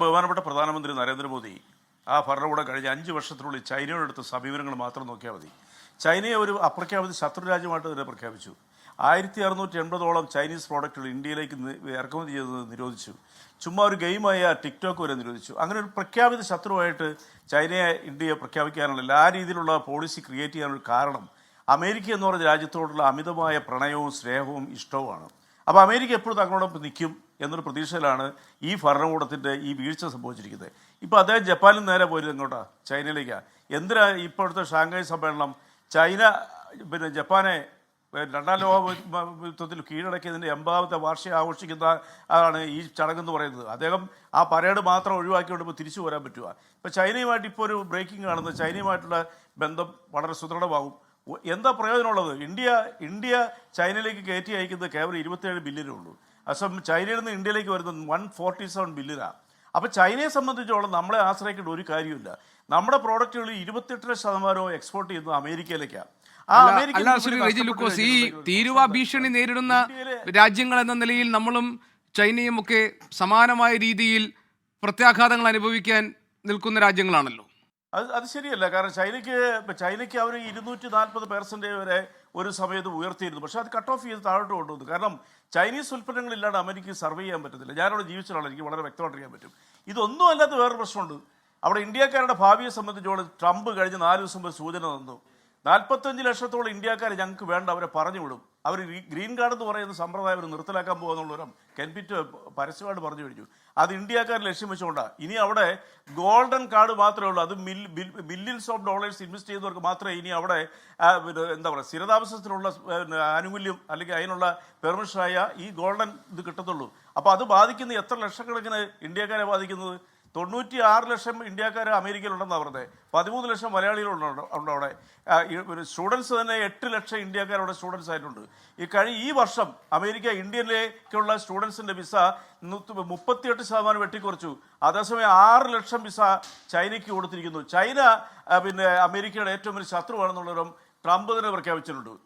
ബഹുമാനപ്പെട്ട പ്രധാനമന്ത്രി നരേന്ദ്രമോദി ആ ഭരണകൂടം കഴിഞ്ഞ 5 വർഷത്തിനുള്ളിൽ ചൈനയോടെടുത്ത സമീപനങ്ങൾ മാത്രം നോക്കിയാൽ മതി. ചൈനയെ ഒരു അപ്രഖ്യാപിത ശത്രു രാജ്യമായിട്ട് തന്നെ പ്രഖ്യാപിച്ചു. 1680ഓളം ചൈനീസ് പ്രോഡക്റ്റുകൾ ഇന്ത്യയിലേക്ക് ഇറക്കുമതി ചെയ്തത് നിരോധിച്ചു. ചുമ്മാ ഒരു ഗെയിമായ ടിക്ടോക്ക് വരെ നിരോധിച്ചു. അങ്ങനെ ഒരു പ്രഖ്യാപിത ശത്രുവായിട്ട് ചൈനയെ ഇന്ത്യയെ പ്രഖ്യാപിക്കാനുള്ള ആ രീതിയിലുള്ള പോളിസി ക്രിയേറ്റ് ചെയ്യാനൊരു കാരണം അമേരിക്ക എന്ന് പറഞ്ഞ രാജ്യത്തോടുള്ള അമിതമായ പ്രണയവും സ്നേഹവും ഇഷ്ടവുമാണ്. അപ്പോൾ അമേരിക്ക എപ്പോഴും തങ്ങളോടൊപ്പം നിൽക്കും എന്നൊരു പ്രതീക്ഷയിലാണ് ഈ ഭരണകൂടത്തിൻ്റെ ഈ വീഴ്ച സംഭവിച്ചിരിക്കുന്നത്. ഇപ്പോൾ അദ്ദേഹം ജപ്പാനിൽ നേരെ പോയത് എങ്ങോട്ടാ? ചൈനയിലേക്കാണ്. എന്തിനാ ഇപ്പോഴത്തെ ഷാങ്ഹായ് സമ്മേളനം? ചൈന ജപ്പാനെ 2ാം ലോക യുദ്ധത്തിൽ കീഴടക്കിയതിൻ്റെ 80ാമത്തെ വാർഷികം ആഘോഷിക്കുന്ന ആണ് ഈ ചടങ്ങെന്ന് പറയുന്നത്. അദ്ദേഹം ആ പരേഡ് മാത്രം ഒഴിവാക്കിക്കൊണ്ട് ഇപ്പോൾ തിരിച്ചു പോരാൻ പറ്റുക. ഇപ്പോൾ ചൈനയുമായിട്ട് ഇപ്പോൾ ഒരു ബ്രേക്കിംഗ് കാണുന്നത്, ചൈനയുമായിട്ടുള്ള ബന്ധം വളരെ സുദൃഢമാകും. എന്താ പ്രയോജനമുള്ളത്? ഇന്ത്യ ചൈനയിലേക്ക് കയറ്റി അയക്കുന്നത് കേവലം 27 ബില്യനേ ഉള്ളൂ. അസം ചൈനയിൽ നിന്ന് ഇന്ത്യയിലേക്ക് വരുന്നത് 147 ബില്യനാണ്. അപ്പോൾ ചൈനയെ സംബന്ധിച്ചോളം നമ്മളെ ആശ്രയിക്കേണ്ട ഒരു കാര്യമില്ല. നമ്മുടെ പ്രോഡക്റ്റുകളിൽ 28% എക്സ്പോർട്ട് ചെയ്യുന്നത് അമേരിക്കയിലേക്കാണ്. ഈ തീരുവ ഭീഷണി നേരിടുന്ന രാജ്യങ്ങൾ എന്ന നിലയിൽ നമ്മളും ചൈനയും ഒക്കെ സമാനമായ രീതിയിൽ പ്രത്യാഘാതങ്ങൾ അനുഭവിക്കാൻ നിൽക്കുന്ന രാജ്യങ്ങളാണല്ലോ. അത് ശരിയല്ല. കാരണം ചൈനയ്ക്ക് അവർ 240% വരെ ഒരു സമയത്ത് ഉയർത്തിയിരുന്നു. പക്ഷേ അത് കട്ട് ഓഫ് ചെയ്ത് താഴോട്ട് കൊണ്ടുവന്നു. കാരണം ചൈനീസ് ഉൽപ്പന്നങ്ങളില്ലാണ്ട് അമേരിക്കയ്ക്ക് സർവേ ചെയ്യാൻ പറ്റത്തില്ല. ഞാനവിടെ ജീവിച്ചതാണ്, എനിക്ക് വളരെ വ്യക്തമായിട്ട് അറിയാൻ പറ്റും. ഇതൊന്നും അല്ലാത്ത വേറൊരു പ്രശ്നമുണ്ട്. അവിടെ ഇന്ത്യക്കാരുടെ ഭാവിയെ സംബന്ധിച്ചോളം ട്രംപ് കഴിഞ്ഞ 4 ദിവസം മുമ്പ് സൂചന തന്നു. 45 ലക്ഷത്തോളം ഇന്ത്യക്കാരെ ഞങ്ങൾക്ക് വേണ്ട, അവരെ പറഞ്ഞു വിടും. അവർ ഗ്രീൻ കാർഡ് എന്ന് പറയുന്ന സമ്പ്രദായം അവർ നിർത്തലാക്കാൻ പോകുന്നുള്ളവരും കെൻപിറ്റ് പരസ്യമായിട്ട് പറഞ്ഞു കഴിഞ്ഞു. അത് ഇന്ത്യക്കാരെ ലക്ഷ്യം വെച്ചുകൊണ്ടാണ്. ഇനി അവിടെ ഗോൾഡൻ കാർഡ് മാത്രമേ ഉള്ളൂ. അത് മില്യൺസ് ഓഫ് ഡോളേഴ്സ് ഇൻവെസ്റ്റ് ചെയ്യുന്നവർക്ക് മാത്രമേ ഇനി അവിടെ എന്താ പറയുക സ്ഥിരതാമസത്തിനുള്ള ആനുകൂല്യം അല്ലെങ്കിൽ അതിനുള്ള പെർമിഷനായ ഈ ഗോൾഡൻ ഇത് കിട്ടത്തുള്ളൂ. അപ്പോൾ അത് ബാധിക്കുന്ന എത്ര ലക്ഷക്കണക്കിന് ഇന്ത്യക്കാരെ ബാധിക്കുന്നത്? 96 ലക്ഷം ഇന്ത്യക്കാർ അമേരിക്കയിലുണ്ടെന്നാണ് പറഞ്ഞത്. 13 ലക്ഷം മലയാളികളുണ്ട് അവിടെ. സ്റ്റുഡൻസ് തന്നെ 8 ലക്ഷം ഇന്ത്യക്കാരുടെ സ്റ്റുഡൻസ് ആയിട്ടുണ്ട്. ഈ വർഷം അമേരിക്ക ഇന്ത്യയിലേക്കുള്ള സ്റ്റുഡൻസിൻ്റെ വിസ 38% വെട്ടിക്കുറച്ചു. അതേസമയം 6 ലക്ഷം വിസ ചൈനയ്ക്ക് കൊടുത്തിരിക്കുന്നു. ചൈന അമേരിക്കയുടെ ഏറ്റവും വലിയ ശത്രുവാണെന്നുള്ളവരും ട്രംപ് തന്നെ പ്രഖ്യാപിച്ചിട്ടുണ്ട്.